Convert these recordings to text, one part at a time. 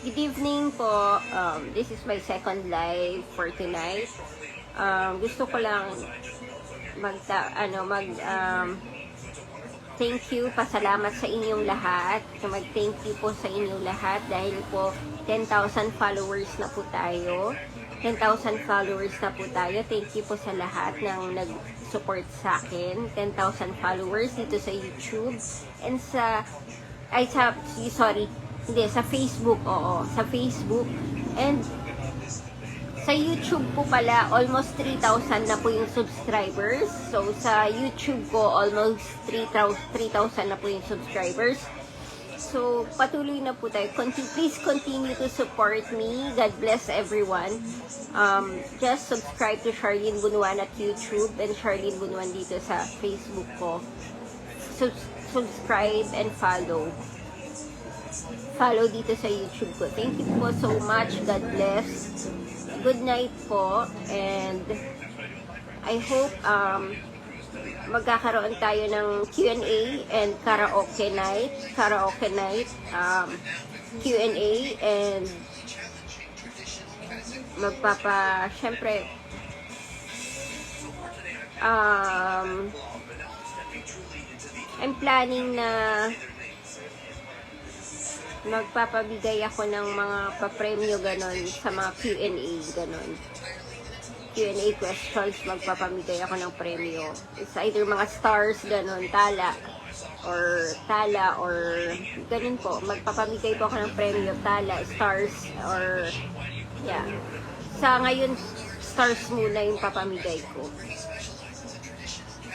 Good evening po. This is my second live for tonight. Gusto ko lang thank you, pasalamat sa inyong lahat. Mag-thank you po sa inyong lahat dahil po 10,000 followers na po tayo. 10,000 followers na po tayo. Thank you po sa lahat ng nag-support sa akin. 10,000 followers dito sa YouTube and sa Facebook, sa Facebook. And sa YouTube po pala, almost 3,000 na po yung subscribers. So, sa YouTube ko, almost 3,000 na po yung subscribers. So, patuloy na po tayo. Please continue to support me. God bless everyone. Just subscribe to Charlene Bunuan at YouTube and Charlene Bunuan dito sa Facebook ko. Subscribe and follow. Follow dito sa YouTube ko. Thank you po so much. God bless. Good night po. And I hope magkakaroon tayo ng Q&A and karaoke night. Q&A and syempre I'm planning na magpapabigay ako ng mga papremyo ganon sa mga Q&A ganon. Q&A questions, magpapamigay ako ng premyo. It's either mga stars ganon, tala or ganon po. Magpapamigay po ako ng premyo, tala, stars or yeah. Sa ngayon, stars muna yung papamigay ko.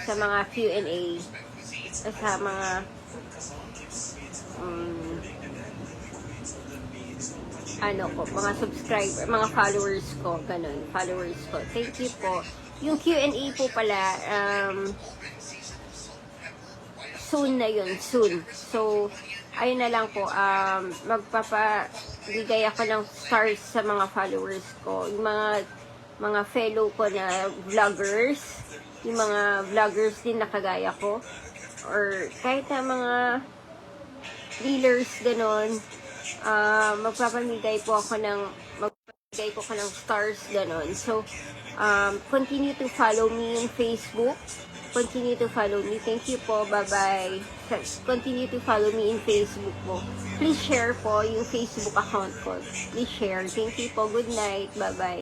Sa mga Q&A, sa mga mga subscriber, mga followers ko, ganun, followers ko. Thank you po. Yung Q&A po pala, soon na yun, soon. So, ayun na lang po, magpapabigay ako ng stars sa mga followers ko. Yung mga fellow ko na vloggers, yung mga vloggers din na kagaya ko, or kahit na mga dealers, ganun, magpapamigay po ako ng stars ganon. So continue to follow me in Facebook, continue to follow me. Thank you po, bye bye. Continue to follow me in Facebook po. Please share po yung Facebook account ko, please share. Thank you po, good night, bye bye.